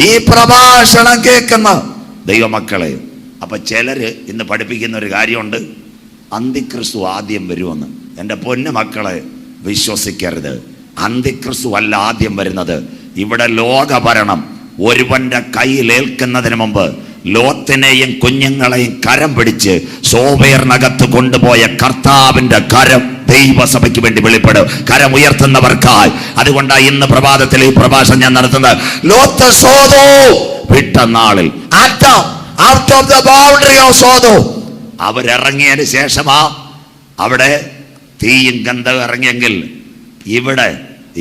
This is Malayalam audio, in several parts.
ഈ പ്രഭാഷണം കേൾക്കുന്ന ദൈവമക്കളെ, അപ്പൊ ചിലര് ഇന്ന് പഠിപ്പിക്കുന്ന ഒരു കാര്യമുണ്ട്, അന്തിക്രിസ്തു ആദ്യം വരുമെന്ന്. എൻ്റെ പൊന്നു മക്കളെ, വിശ്വസിക്കരുത്. അന്തിക്രിസ്തു അല്ല ആദ്യം വരുന്നത്. ഇവിടെ ലോകഭരണം ഒരുവന്റെ കയ്യിലേൽക്കുന്നതിന് മുമ്പ് ലോത്തിനെയും കുഞ്ഞുങ്ങളെയും കരം പിടിച്ച് സോവേറിനകത്ത് കൊണ്ടുപോയ കർത്താവിന്റെ കരം ദൈവസഭയ്ക്ക് വേണ്ടി വെളിപ്പെടും, കരം ഉയർത്തുന്നവർക്കായി. അതുകൊണ്ടാണ് ഇന്ന് പ്രഭാതത്തിൽ ഈ പ്രഭാഷണം ഞാൻ നടത്തുന്നത്. ലോത്ത് സോദോം വിട്ട നാളിൽ out of the boundary of Sodom അവരിറങ്ങിയതിന് ശേഷമാ അവിടെ തീയും ഗന്ധവും ഇറങ്ങിയെങ്കിൽ ഇവിടെ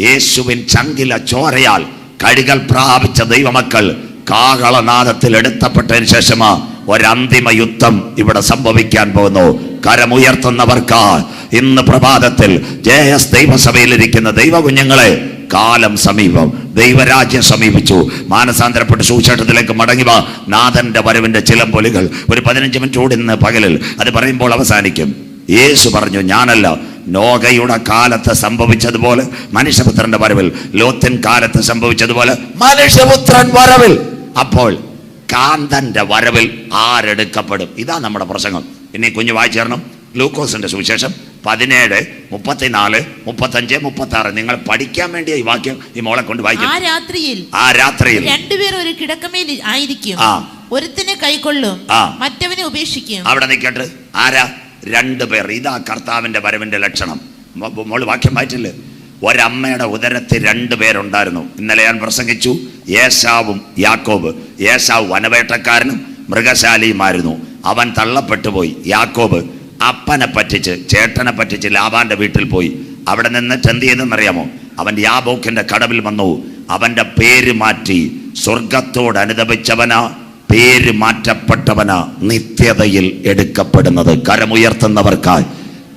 യേശുവിൻ ചങ്കില ചോരയാൽ കഴുകൽ പ്രാപിച്ച ദൈവമക്കൾ കാഹളനാദത്തിൽ എടുത്തപ്പെട്ടതിന് ശേഷമാ ഒരന്തിമ യുദ്ധം ഇവിടെ സംഭവിക്കാൻ പോകുന്നു. കരമുയർത്തുന്നവർക്ക് ഇന്ന് പ്രഭാതത്തിൽ ജയസ് ദൈവസഭയിലിരിക്കുന്ന ദൈവ കുഞ്ഞുങ്ങളെ, കാലം സമീപം, ദൈവരാജ്യം സമീപിച്ചു. മാനസാന്തരപ്പെട്ട് സുവിശേഷത്തിലേക്ക് മടങ്ങി വാ. നാഥന്റെ വരവിന്റെ ചിലമ്പൊലികൾ ഒരു 15 മിനിറ്റ് കൂടി ഇന്ന് പകലിൽ അത് പറയുമ്പോൾ അവസാനിക്കും. യേശു പറഞ്ഞു, ഞാനല്ല, നോഗയുടെ കാലത്ത് സംഭവിച്ചതുപോലെ മനുഷ്യപുത്രന്റെ വരവിൽ, ലോത്തിൻ കാലത്ത് സംഭവിച്ചതുപോലെ മനുഷ്യപുത്രൻ വരവിൽ. അപ്പോൾ കാന്തന്റെ വരവിൽ ആരെടുക്കപ്പെടും? ഇതാ നമ്മുടെ പ്രസംഗം. ഇനി കുഞ്ഞു വായിച്ചു തരണം. ലൂക്കോസിന്റെ സുവിശേഷം 17, 34, 35, 36. നിങ്ങൾ പഠിക്കാൻ വേണ്ടിയ ഈ വാക്യം ഈ മോളെ കൊണ്ട് വായിക്കും. ആ രാത്രിയിൽ രണ്ടുപേർ ഒരു കിടക്കമേൽ ആയിരിക്കും, ഒരുത്തിനെ കൈക്കൊള്ളും, മറ്റവനെ ഉപേക്ഷിക്കും. അവിടെ നിൽക്കട്ടെ, ആരാ? 2 പേർ. ഇതാ കർത്താവിന്റെ വരവിന്റെ ലക്ഷണം. മോള് വാക്യം വായിച്ചില്ലേ? ഒരമ്മയുടെ ഉദരത്തിൽ 2 പേരുണ്ടായിരുന്നു. ഇന്നലെ ഞാൻ പ്രസംഗിച്ചു, ഏശാവും യാക്കോബ്. ഏശാവ് വനവേട്ടക്കാരനും മൃഗശാലിയുമായിരുന്നു. അവൻ തള്ളപ്പെട്ടു പോയി. യാക്കോബ് അപ്പനെ പറ്റിച്ച്, ചേട്ടനെ പറ്റിച്ച് ലാബാന്റെ വീട്ടിൽ പോയി. അവിടെ നിന്നിട്ട് എന്ത് ചെയ്തെന്നറിയാമോ? അവൻ യാബോക്കിന്റെ കടവിൽ വന്നു. അവന്റെ പേര് മാറ്റി. സ്വർഗത്തോട് അനുദപിച്ചവനാ, പേര് മാറ്റപ്പെട്ടവനാ നിത്യതയിൽ എടുക്കപ്പെടുന്നത്. കരമുയർത്തുന്നവർക്കായി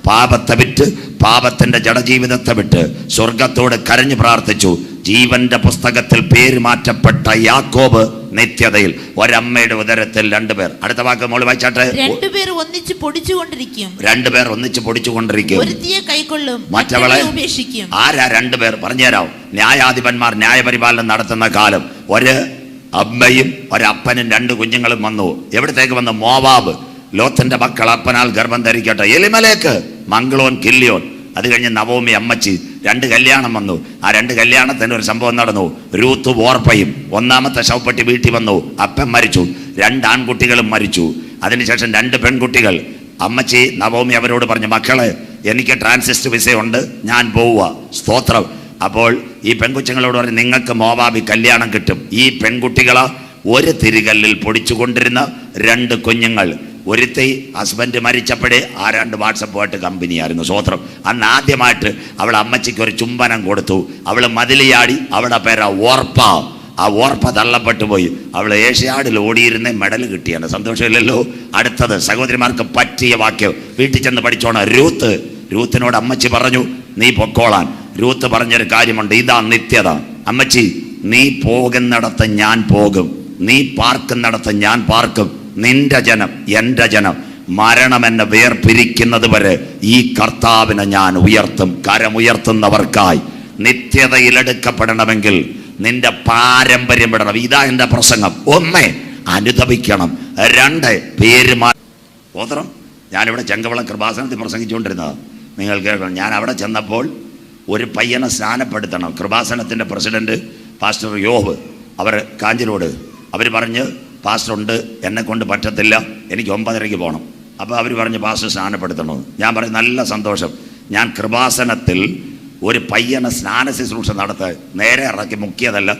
പാപത്തെ വിറ്റ്, പാപത്തിന്റെ ജഡജീവിതത്തെ വിട്ട് സ്വർഗത്തോട് കരഞ്ഞു പ്രാർത്ഥിച്ചു. ജീവന്റെ പുസ്തകത്തിൽ പേര് മാറ്റപ്പെട്ട യാക്കോബ് നിത്യതയിൽ. ഒരമ്മയുടെ ഉദരത്തിൽ 2 പേർ. അടുത്ത വാക്ക് മോള് വായിച്ചാട്ടെ. 2 പേർ ഒന്നിച്ച് പൊടിച്ചുകൊണ്ടിരിക്കും. 2 പേർ ഒന്നിച്ച് പൊടിച്ചുകൊണ്ടിരിക്കും. ഒരുത്തിയെ കൈക്കൊള്ളും, മറ്റവളെ ഉപേക്ഷിക്കും. ആരാ 2 പേർ? പറഞ്ഞുതരാം. ന്യായാധിപന്മാർ ന്യായപരിപാലനം നടത്തുന്ന കാലം. ഒരു അമ്മയും ഒരപ്പനും 2 കുഞ്ഞുങ്ങളും വന്നു. എവിടത്തേക്ക് വന്നു? മോവാബ്. ലോത്തിന്റെ മക്കൾ അപ്പനാൽ ഗർഭം ധരിക്കട്ടെ. എലിമലേക്ക്, മംഗളോൻ, കില്ലിയോൻ. അത് കഴിഞ്ഞ് നവോമി അമ്മച്ചി. 2 കല്യാണം വന്നു. ആ 2 കല്യാണത്തിന് ഒരു സംഭവം നടന്നു. രൂത്ത് ഓർപ്പയും. 1ാമത്തെ ശവപ്പെട്ടി വീട്ടിൽ വന്നു. അപ്പൻ മരിച്ചു. 2 ആൺകുട്ടികളും മരിച്ചു. അതിനുശേഷം 2 പെൺകുട്ടികൾ. അമ്മച്ചി നവോമി അവരോട് പറഞ്ഞു, മക്കളെ, എനിക്ക് ട്രാൻസിസ്റ്റ് വിസയുണ്ട്, ഞാൻ പോവുക. സ്തോത്രം. അപ്പോൾ ഈ പെൺകുച്ചുങ്ങളോട് പറഞ്ഞു, നിങ്ങൾക്ക് മോവാബി കല്യാണം കിട്ടും. ഈ പെൺകുട്ടികളാ ഒരു തിരികല്ലിൽ പൊടിച്ചുകൊണ്ടിരുന്ന 2 കുഞ്ഞുങ്ങൾ. ഒരുത്തി ഹസ്ബൻഡ് മരിച്ചപ്പോഴേ ആ 2 വാട്സപ്പുമായിട്ട് കമ്പനിയായിരുന്നു. സ്വോത്രം. അന്ന് ആദ്യമായിട്ട് അവൾ അമ്മച്ചിക്ക് ഒരു ചുംബനം കൊടുത്തു. അവൾ മതിലിയാടി. അവളുടെ പേരാ ഓർപ്പ. ആ ഓർപ്പ തള്ളപ്പെട്ടു പോയി. അവൾ ഏഷ്യാഡിൽ ഓടിയിരുന്നേ മെഡൽ കിട്ടിയാണ്. സന്തോഷമില്ലല്ലോ? അടുത്തത് സഹോദരിമാർക്ക് പറ്റിയ വാക്യം വീട്ടിൽ ചെന്ന് പഠിച്ചോണം. രൂത്തിനോട് അമ്മച്ചി പറഞ്ഞു, നീ പൊക്കോളാൻ. രൂത്ത് പറഞ്ഞൊരു കാര്യമുണ്ട്, ഇതാ നിത്യത. അമ്മച്ചി, നീ പോകുന്നിടത്ത് ഞാൻ പോകും, നീ പാർക്കുന്നിടത്ത് ഞാൻ പാർക്കും. നിന്റെ ജനം എൻ്റെ ജനം, മരണം എന്നെ വേർപിരിക്കുന്നത് വരെ ഈ കർത്താവിനെ ഞാൻ ഉയർത്തും. കരമുയർത്തുന്നവർക്കായി നിത്യതയിലെടുക്കപ്പെടണമെങ്കിൽ നിന്റെ പാരമ്പര്യം വിടണം. ഇതാ എൻ്റെ പ്രസംഗം. 1 അനുദപിക്കണം. 2 പേര് മാറ്റം. ഞാനിവിടെ ചെങ്കവള കൃപാസനത്തിൽ പ്രസംഗിച്ചുകൊണ്ടിരുന്നത് നിങ്ങൾ കേൾക്കണം. ഞാൻ അവിടെ ചെന്നപ്പോൾ ഒരു പയ്യനെ സ്നാനപ്പെടുത്തണം. കൃപാസനത്തിൻ്റെ പ്രസിഡന്റ് പാസ്റ്റർ യോബ്, അവർ കാഞ്ചിലോട്. അവർ പറഞ്ഞ്, പാസ്റ്റർ ഉണ്ട്, എന്നെ കൊണ്ട് പറ്റത്തില്ല, എനിക്ക് 9:30 പോകണം. അപ്പോൾ അവർ പറഞ്ഞ് പാസ്റ്റർ സ്നാനപ്പെടുത്തണമെന്ന്. ഞാൻ പറഞ്ഞു, നല്ല സന്തോഷം. ഞാൻ കൃപാസനത്തിൽ ഒരു പയ്യനെ സ്നാന ശുശ്രൂഷ നടത്താൻ നേരെ ഇറക്കി മുക്കിയതല്ല,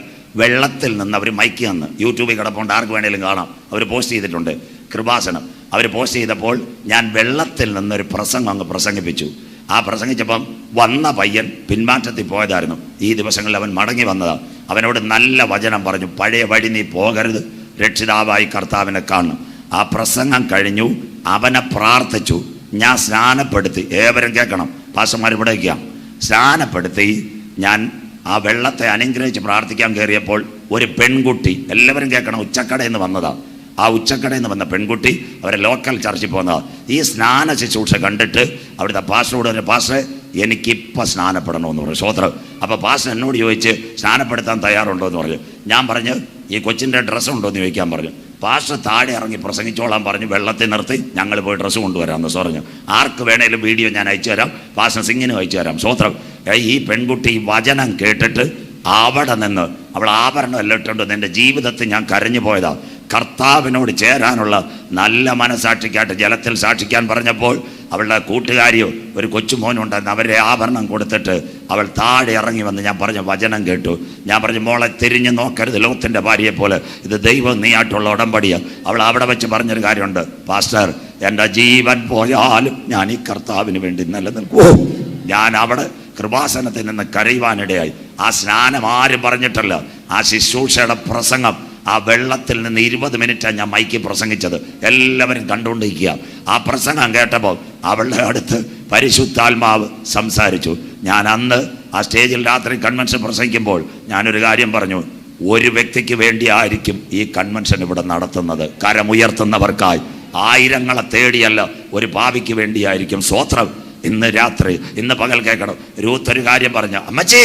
വെള്ളത്തിൽ നിന്ന് അവർ മൈക്ക് തന്ന്. യൂട്യൂബിൽ കിടപ്പുണ്ട്, ആർക്ക് വേണമെങ്കിലും കാണാം. അവർ പോസ്റ്റ് ചെയ്തിട്ടുണ്ട്. കൃപാസനം അവർ പോസ്റ്റ് ചെയ്തപ്പോൾ ഞാൻ വെള്ളത്തിൽ നിന്നൊരു പ്രസംഗം അങ്ങ് പ്രസംഗിപ്പിച്ചു. ആ പ്രസംഗിച്ചപ്പം വന്ന പയ്യൻ പിന്മാറ്റത്തിൽ പോയതായിരുന്നു. ഈ ദിവസങ്ങളിൽ അവൻ മടങ്ങി വന്നതാണ്. അവനോട് നല്ല വചനം പറഞ്ഞു, പഴയ വഴി നീ പോകരുത്, രക്ഷിതാവായി കർത്താവിനെ കാണണം. ആ പ്രസംഗം കഴിഞ്ഞു. അവനെ പ്രാർത്ഥിച്ചു. ഞാൻ സ്നാനപ്പെടുത്തി. ഏവരും കേൾക്കണം, പാസ്റ്റർമാർ ഇവിടെ വയ്ക്കാം. സ്നാനപ്പെടുത്തി ഞാൻ ആ വെള്ളത്തെ അനുഗ്രഹിച്ച് പ്രാർത്ഥിക്കാൻ കയറിയപ്പോൾ ഒരു പെൺകുട്ടി, എല്ലാവരും കേൾക്കണം, ഉച്ചക്കടയിൽ നിന്ന് വന്നതാണ്. ആ ഉച്ചക്കടയിൽ നിന്ന് വന്ന പെൺകുട്ടി അവരെ ലോക്കൽ ചർച്ചിൽ പോകുന്നതാണ്. ഈ സ്നാന ശുശ്രൂഷ കണ്ടിട്ട് അവിടുത്തെ പാസ്റ്ററോട് പറഞ്ഞു, പാസ്റ്ററെ, എനിക്കിപ്പോൾ സ്നാനപ്പെടണമെന്ന് പറഞ്ഞു. സ്വോത്രം. അപ്പോൾ പാസ്റ്റർ എന്നോട് ചോദിച്ച് സ്നാനപ്പെടുത്താൻ തയ്യാറുണ്ടോ എന്ന് പറഞ്ഞു. ഞാൻ പറഞ്ഞു, ഈ കൊച്ചിൻ്റെ ഡ്രസ്സ് ഉണ്ടോ എന്ന് ചോദിക്കാൻ പറഞ്ഞു. പാസ്റ്റർ താഴെ ഇറങ്ങി പ്രസംഗിച്ചോളാൻ പറഞ്ഞു. വെള്ളത്തിൽ നിർത്തി ഞങ്ങൾ പോയി ഡ്രസ്സ് കൊണ്ടുവരാമെന്ന് പറഞ്ഞു. ആർക്ക് വേണേലും വീഡിയോ ഞാൻ അയച്ചു തരാം, പാസ്റ്റർ സിംഗിനും അയച്ചു തരാം. സ്വോത്രം. ഈ പെൺകുട്ടി വചനം കേട്ടിട്ട് അവിടെ നിന്ന് അവൾ ആഭരണം എല്ലാം ഇട്ടുകൊണ്ട് എൻ്റെ ജീവിതത്തിൽ ഞാൻ കരഞ്ഞു പോയതാ. കർത്താവിനോട് ചേരാനുള്ള നല്ല മനസാക്ഷിക്കായിട്ട് ജലത്തിൽ സാക്ഷിക്കാൻ പറഞ്ഞപ്പോൾ അവളുടെ കൂട്ടുകാരിയോ ഒരു കൊച്ചുമോനുണ്ടായിരുന്നു, അവരെ ആഭരണം കൊടുത്തിട്ട് അവൾ താഴെ ഇറങ്ങി വന്ന് ഞാൻ പറഞ്ഞ വചനം കേട്ടു. ഞാൻ പറഞ്ഞു, മോളെ തിരിഞ്ഞു നോക്കരുത് ലോത്തിൻ്റെ ഭാര്യയെ പോലെ, ഇത് ദൈവം നീയായിട്ടുള്ള ഉടമ്പടിയാണ്. അവൾ അവിടെ വെച്ച് പറഞ്ഞൊരു കാര്യമുണ്ട്, പാസ്റ്റർ എൻ്റെ ജീവൻ പോയാലും ഞാൻ ഈ കർത്താവിന് വേണ്ടി നിലനിൽക്കുമോ. ഞാൻ അവിടെ കൃപാസനത്തിൽ നിന്ന് കരയുവാനിടയായി. ആ സ്നാനം ആരും പറഞ്ഞിട്ടല്ല, ആ ശുശ്രൂഷയുടെ പ്രസംഗം, ആ വെള്ളത്തിൽ നിന്ന് 20 മിനിറ്റാണ് ഞാൻ മൈക്ക് പ്രസംഗിച്ചത്. എല്ലാവരും കണ്ടുകൊണ്ടിരിക്കുക. ആ പ്രസംഗം കേട്ടപ്പോൾ അവളുടെ അടുത്ത് പരിശുദ്ധാത്മാവ് സംസാരിച്ചു. ഞാൻ അന്ന് ആ സ്റ്റേജിൽ രാത്രി കൺവെൻഷൻ പ്രസംഗിക്കുമ്പോൾ ഞാനൊരു കാര്യം പറഞ്ഞു, ഒരു വ്യക്തിക്ക് വേണ്ടിയായിരിക്കും ഈ കൺവെൻഷൻ ഇവിടെ നടത്തുന്നത്, കരമുയർത്തുന്നവർക്കായി. ആയിരങ്ങളെ തേടിയല്ല, ഒരു പാപിക്ക് വേണ്ടിയായിരിക്കും. സ്വോത്രം. ഇന്ന് രാത്രി, ഇന്ന് പകൽ കേൾക്കണം. രൂത്ത് ഒരു കാര്യം പറഞ്ഞു, അമ്മച്ചി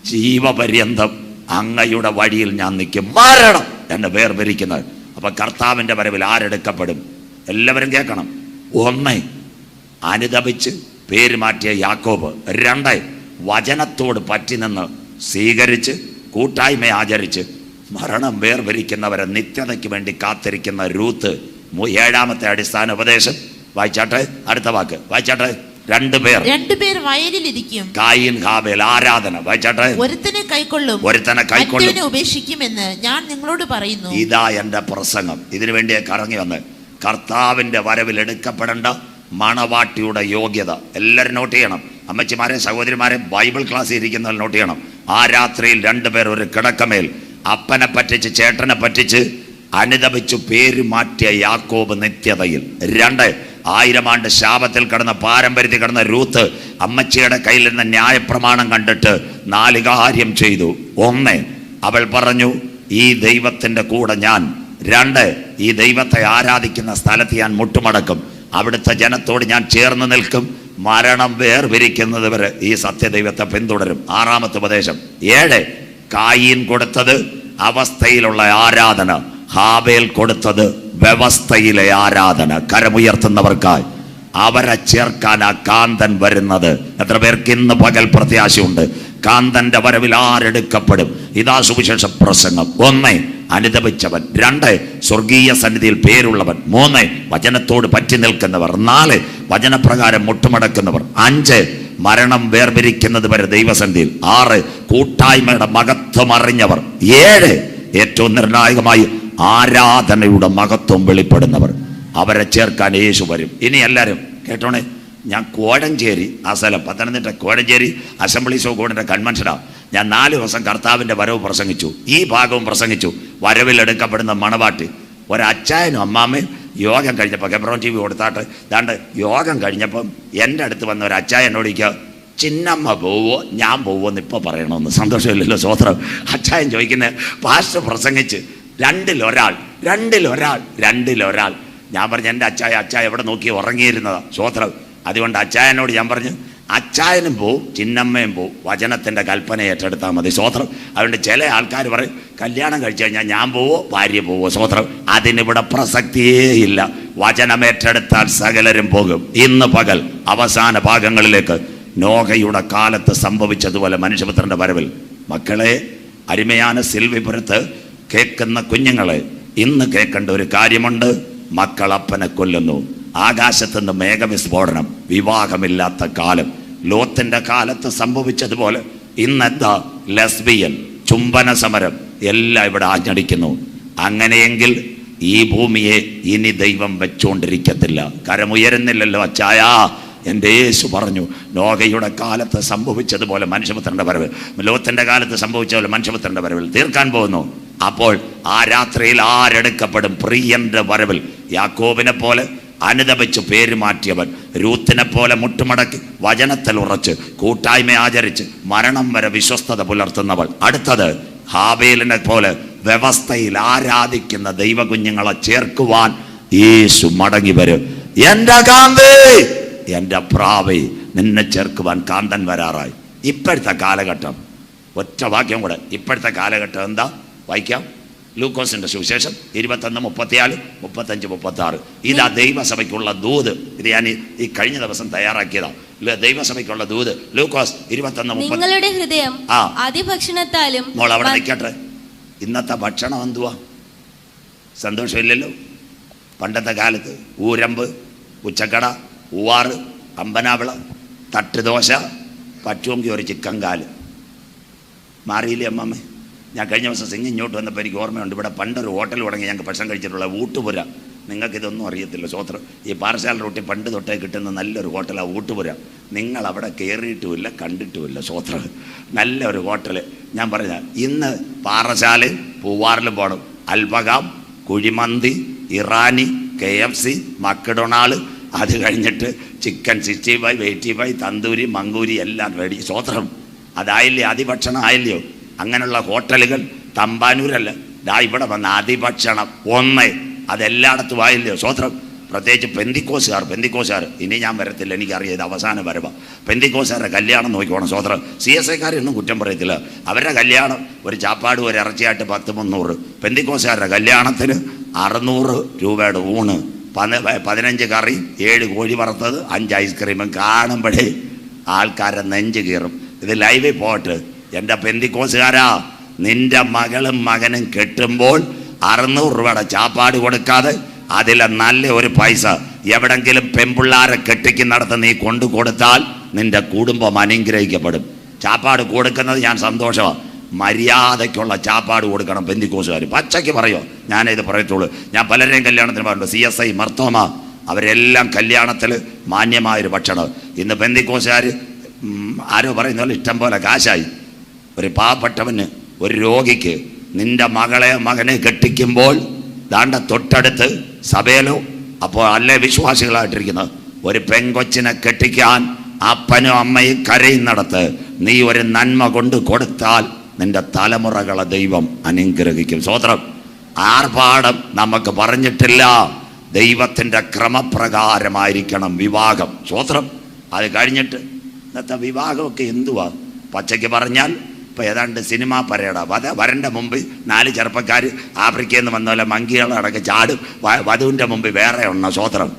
ജീവപര്യന്തം അങ്ങയുടെ വഴിയിൽ ഞാൻ നിൽക്കും, മരണം എന്നെ വേർപിരിക്കുന്നത്. അപ്പൊ കർത്താവിൻ്റെ വരവിൽ ആരെടുക്കപ്പെടും? എല്ലാവരും കേൾക്കണം. 1, അനുതപിച്ച് പേര് മാറ്റിയ യാക്കോബ്. 2, വചനത്തോട് പറ്റി നിന്ന് സ്വീകരിച്ച് കൂട്ടായ്മ ആചരിച്ച് മരണം വേർപിരിക്കുന്നവരെ നിത്യതയ്ക്ക് വേണ്ടി കാത്തിരിക്കുന്ന രൂത്ത്. 7ാമത്തെ അടിസ്ഥാന ഉപദേശം വായിച്ചാട്ടെ. അടുത്ത വാക്ക് വായിച്ചാട്ടെ. 2 പേർ വയലിലിരിക്കും. കായീൻ ഹാബേൽ ആരാധന. വായിച്ചാട്ടെ. ഒരുത്തനെ കൈക്കൊള്ളും, ഉപേക്ഷിക്കുമെന്ന് ഞാൻ നിങ്ങളോട് പറയുന്നു. ഇതാ എൻ്റെ പ്രസംഗം. ഇതിനു വേണ്ടിയേ കറങ്ങി വന്ന്. കർത്താവിൻ്റെ വരവിൽ എടുക്കപ്പെടേണ്ട മണവാട്ടിയുടെ യോഗ്യത എല്ലാവരും നോട്ട് ചെയ്യണം. അമ്മച്ചിമാരെ, സഹോദരിമാരെ, ബൈബിൾ ക്ലാസ്സിൽ ഇരിക്കുന്നവർ നോട്ട് ചെയ്യണം. ആ രാത്രിയിൽ 2 പേർ ഒരു കിടക്കമേൽ അപ്പനെ പറ്റിച്ച് ചേട്ടനെ പറ്റിച്ച് അനുതപിച്ചു പേര് മാറ്റിയ യാക്കോബ് നിത്യതയിൽ. 2, 1000 ആണ്ട് ശാപത്തിൽ കിടന്ന പാരമ്പര്യത്തിൽ കിടന്ന രൂത്ത് അമ്മച്ചിയുടെ കയ്യിൽ നിന്ന് ന്യായപ്രമാണം കണ്ടിട്ട് 4 കാര്യം ചെയ്തു. 1, അവൾ പറഞ്ഞു, ഈ ദൈവത്തിൻ്റെ കൂടെ ഞാൻ. 2, ഈ ദൈവത്തെ ആരാധിക്കുന്ന സ്ഥലത്ത് ഞാൻ മുട്ടുമടക്കും, അവിടുത്തെ ജനത്തോട് ഞാൻ ചേർന്ന് നിൽക്കും, മരണം വേർപിരിക്കുന്നത് വരെ ഈ സത്യദൈവത്തെ പിന്തുടരും. 6ാമത്തെ ഉപദേശം. 7, കായീൻ കൊടുത്തത് അവസ്ഥയിലുള്ള ആരാധന, ഹാബേൽ കൊടുത്തത് വ്യവസ്ഥയിലെ ആരാധന. കരമുയർത്തുന്നവർക്കായി അവരെ ചേർക്കാൻ ആ കാന്തൻ വരുന്നത്. എത്ര പേർക്ക് ഇന്ന് പകൽ പ്രത്യാശയുണ്ട്? കാന്തന്റെ വരവിൽ ആരെടുക്കപ്പെടും? ഇതാ സുവിശേഷ പ്രസംഗം. 1, അനുതപിച്ചവൻ. 2, സ്വർഗീയ സന്നിധിയിൽ പേരുള്ളവൻ. 3, വചനത്തോട് പറ്റി നിൽക്കുന്നവർ. 4, വചനപ്രകാരം മുട്ടുമടക്കുന്നവർ. 5, മരണം വേർപിരിക്കുന്നത് വരെ ദൈവസന്നിധിയിൽ. 6, കൂട്ടായ്മയുടെ മഹത്വം അറിഞ്ഞവർ. 7, ഏറ്റവും നിർണായകമായി ആരാധനയുടെ മഹത്വം വെളിപ്പെടുന്നവർ. അവരെ ചേർക്കാൻ യേശു വരും. ഇനി എല്ലാവരും കേട്ടോണേ. ഞാൻ കോഴഞ്ചേരി, ആ സ്ഥലം പത്തനംതിട്ട കോഴഞ്ചേരി അസംബ്ലീസ് ഓഫ് ഗോഡിൻ്റെ കൺവെൻഷനാണ്. ഞാൻ 4 ദിവസം കർത്താവിൻ്റെ വരവ് പ്രസംഗിച്ചു, ഈ ഭാഗവും പ്രസംഗിച്ചു. വരവിൽ എടുക്കപ്പെടുന്ന മണവാട്ടി. ഒരച്ചായനും അമ്മാമ്മയും യോഗം കഴിഞ്ഞപ്പോൾ കെബ്രോൺ TV കൊടുത്താട്ട് ദാണ്ട് യോഗം കഴിഞ്ഞപ്പം എൻ്റെ അടുത്ത് വന്ന ഒരു അച്ചായൻ എന്നോടിക്കുക, ചിന്നമ്മ പോവോ ഞാൻ പോവോ എന്ന് ഇപ്പോൾ പറയണമെന്ന്. സന്തോഷമില്ലല്ലോ. സ്വോത്രം. അച്ചായൻ ചോദിക്കുന്നത്, പാസ്റ്റർ പ്രസംഗിച്ച് 2 ൽ ഒരാൾ. ഞാൻ പറഞ്ഞു, എൻ്റെ അച്ചായ എവിടെ നോക്കി ഉറങ്ങിയിരുന്നതാ. സ്വോത്രം. അതുകൊണ്ട് അച്ചായനോട് ഞാൻ പറഞ്ഞു, അച്ചായനും പോവും ചിന്നമ്മയും പോവും, വചനത്തിൻ്റെ കൽപ്പന ഏറ്റെടുത്താൽ മതി. സ്വോത്രം. അതുകൊണ്ട് ചില ആൾക്കാർ പറയും, കല്യാണം കഴിച്ചു കഴിഞ്ഞാൽ ഞാൻ പോവോ ഭാര്യ പോവോ. സ്വോത്രം. അതിനിവിടെ പ്രസക്തിയേ ഇല്ല. വചനം ഏറ്റെടുത്താൽ സകലരും പോകും. ഇന്ന് പകൽ അവസാന ഭാഗങ്ങളിലേക്ക് നോഹയുടെ കാലത്ത് സംഭവിച്ചതുപോലെ മനുഷ്യപുത്രൻ്റെ വരവിൽ. മക്കളെ, അരുമയാണ് സിൽവിപുരത്ത് കേൾക്കുന്ന കുഞ്ഞുങ്ങളെ, ഇന്ന് കേൾക്കേണ്ട ഒരു കാര്യമുണ്ട്. മക്കൾ അപ്പനെ കൊല്ലുന്നു. ആകാശത്തുനിന്ന് മേഘവിസ്ഫോടനം. വിവാഹമില്ലാത്ത കാലം. ലോത്തിന്റെ കാലത്ത് സംഭവിച്ചതുപോലെ ഇന്നെന്താ? ലെസ്ബിയൻ, ചുംബന സമരം എല്ലാം ഇവിടെ ആഞ്ഞടിക്കുന്നു. അങ്ങനെയെങ്കിൽ ഈ ഭൂമിയെ ഇനി ദൈവം വെച്ചുകൊണ്ടിരിക്കത്തില്ല. കരമുയരുന്നില്ലല്ലോ അച്ചായാ. എൻ്റെ യേശു പറഞ്ഞു, നോഹയുടെ കാലത്ത് സംഭവിച്ചതുപോലെ മനുഷ്യപുത്രൻ്റെ വരവ്, ലോത്തിന്റെ കാലത്ത് സംഭവിച്ചതുപോലെ മനുഷ്യപുത്രൻ്റെ വരവിൽ തീർക്കാൻ പോകുന്നു. അപ്പോൾ ആ രാത്രിയിൽ ആരെടുക്കപ്പെടും? പ്രിയന്റെ വരവിൽ. യാക്കോബിനെ പോലെ അനുതപിച്ച് പേര് മാറ്റിയവൻ, രൂത്തിനെ പോലെ മുട്ടുമടക്കി വചനത്തിൽ ഉറച്ച് കൂട്ടായ്മ ആചരിച്ച് മരണം വരെ വിശ്വസ്തത പുലർത്തുന്നവൾ. അടുത്തത് ഹാബേലിനെ പോലെ വ്യവസ്ഥയിൽ ആരാധിക്കുന്ന ദൈവകുഞ്ഞുങ്ങളെ ചേർക്കുവാൻ യേശു മടങ്ങി വരും. എൻ്റെ കാന്തേ, എൻ്റെ പ്രാവേ, നിന്നെ ചേർക്കുവാൻ കാന്തൻ വരാറായി. ഇപ്പോഴത്തെ കാലഘട്ടം, ഒറ്റ വാക്യം കൂടെ, ഇപ്പോഴത്തെ കാലഘട്ടം എന്താ? വായിക്കാം. ലൂക്കോസിന്റെ സുവിശേഷം 21:34, 35, 36. ഇതാ ദൈവസഭയ്ക്കുള്ള ദൂത്. ഇത് ഞാൻ ഈ കഴിഞ്ഞ ദിവസം തയ്യാറാക്കിയതാണ്. ദൈവസഭയ്ക്കുള്ള ദൂത് ലൂക്കോസ് 21:30. നിങ്ങളുടെ ഹൃദയം അതിഭക്ഷണത്താലും. മോൾ അവിടെ നിൽക്കട്ടെ. ഇന്നത്തെ ഭക്ഷണം എന്തുവാ? സന്തോഷമില്ലല്ലോ. പണ്ടത്തെ കാലത്ത് ഊരമ്പ്, ഉച്ചക്കട, ഊവാറ്, അമ്പനാവിള, തട്ടുദോശ, പറ്റുമെങ്കിൽ ഒരു ചിക്കൻ കാല്. മാറിയില്ലേ അമ്മമ്മേ? ഞാൻ കഴിഞ്ഞ ദിവസം സിംഗ് ഇങ്ങോട്ട് വന്നപ്പോൾ എനിക്ക് ഓർമ്മയുണ്ട്, ഇവിടെ പണ്ടൊരു ഹോട്ടൽ തുടങ്ങി ഞങ്ങൾക്ക് ഭക്ഷണം കഴിച്ചിട്ടുള്ള ഊട്ടുപുര. നിങ്ങൾക്കിതൊന്നും അറിയത്തില്ല. സ്വോത്രം. ഈ പാറശാല റൂട്ടിൽ പണ്ട് തൊട്ടേ കിട്ടുന്ന നല്ലൊരു ഹോട്ടലാണ് ഊട്ടുപുര. നിങ്ങൾ അവിടെ കയറിയിട്ടുമില്ല, കണ്ടിട്ടുമില്ല. സ്വോത്രം. നല്ലൊരു ഹോട്ടൽ. ഞാൻ പറഞ്ഞ ഇന്ന് പാറശാല പൂവാറിലും പോകണം. അൽബകാം, കുഴിമന്തി, ഇറാനി, KFC, മക്ഡൊണാൾഡ്, അത് കഴിഞ്ഞിട്ട് ചിക്കൻ 65, 85, തന്തൂരി, മങ്കൂരി എല്ലാം റെഡി. സ്വോത്രം. അതായില്ലേ? അതിഭക്ഷണം ആയില്ലയോ? അങ്ങനെയുള്ള ഹോട്ടലുകൾ തമ്പാനൂരല്ല, ഇവിടെ വന്ന അതിഭക്ഷണം ഒന്ന് അതെല്ലായിടത്തും ആയില്ലയോ? സ്വോത്രം. പ്രത്യേകിച്ച് പെന്തിക്കോസുകാർ ഇനി ഞാൻ വരത്തില്ല, എനിക്കറിയാം ഇത് അവസാന വരവാ. പെന്തിക്കോസുകാരുടെ കല്യാണം നോക്കിക്കോണം. സ്വോത്രം. CSIക്കാരൊന്നും കുറ്റം പറയത്തില്ല. അവരുടെ കല്യാണം ഒരു ചാപ്പാട് ഒരു ഇറച്ചിയായിട്ട് 10-300. പെന്തിക്കോസുകാരുടെ കല്യാണത്തിന് 600 രൂപയുടെ ഊണ്, 15 കറി, 7 കോഴി വറുത്തത്, 5 ഐസ്ക്രീമും. കാണുമ്പോഴേ ആൾക്കാരെ നെഞ്ച് കീറും. ഇത് ലൈവിൽ പോയിട്ട്, എൻ്റെ പെന്തിക്കോസുകാരാ, നിന്റെ മകളും മകനും കെട്ടുമ്പോൾ 600 രൂപയുടെ ചാപ്പാട് കൊടുക്കാതെ അതിലെ നല്ല ഒരു പൈസ എവിടെങ്കിലും പെമ്പിള്ളാരെ കെട്ടിക്കുന്നിടത്ത് നീ കൊണ്ടു കൊടുത്താൽ നിന്റെ കുടുംബം അനുഗ്രഹിക്കപ്പെടും. ചാപ്പാട് കൊടുക്കുന്നത് ഞാൻ സന്തോഷമാണ്. മര്യാദയ്ക്കുള്ള ചാപ്പാട് കൊടുക്കണം പെന്തിക്കോസുകാർ. പച്ചയ്ക്ക് പറയോ? ഞാനിത് പറയത്തുള്ളൂ. ഞാൻ പലരെയും കല്യാണത്തിന് പറഞ്ഞു. CSI, മർത്തോമ, അവരെല്ലാം കല്യാണത്തിൽ മാന്യമായൊരു ഭക്ഷണം. ഇന്ന് പെന്തിക്കോസുകാർ ആരോ പറയുന്ന പോലെ ഇഷ്ടം പോലെ കാശായി. ഒരു പാവപ്പെട്ടവന്, ഒരു രോഗിക്ക് നിന്റെ മകനെ കെട്ടിക്കുമ്പോൾ ദാണ്ട തൊട്ടടുത്ത് സഭയിലോ അപ്പോൾ അല്ലേ വിശ്വാസികളായിട്ടിരിക്കുന്നത് ഒരു പെങ്കൊച്ചിനെ കെട്ടിക്കാൻ അപ്പനും അമ്മയും കരയുന്നിടത്ത് നീ ഒരു നന്മ കൊണ്ട് കൊടുത്താൽ നിന്റെ തലമുറകളെ ദൈവം അനുഗ്രഹിക്കും. സ്വോത്രം. ആർഭാടം നമുക്ക് പറഞ്ഞിട്ടില്ല. ദൈവത്തിൻ്റെ ക്രമപ്രകാരമായിരിക്കണം വിവാഹം. സ്വോത്രം. അത് കഴിഞ്ഞിട്ട് ഇന്നത്തെ വിവാഹമൊക്കെ എന്തുവാ? പച്ചയ്ക്ക് പറഞ്ഞാൽ ഇപ്പോൾ ഏതാണ്ട് സിനിമാ പരേഡ. വരൻ്റെ മുമ്പിൽ 4 ചെറുപ്പക്കാർ ആഫ്രിക്കയിൽ നിന്ന് വന്ന പോലെ മങ്കികളടക്കം ചാടും. വധുവിൻ്റെ മുമ്പിൽ വേറെ ഉണ്ണ. സ്വോത്രം.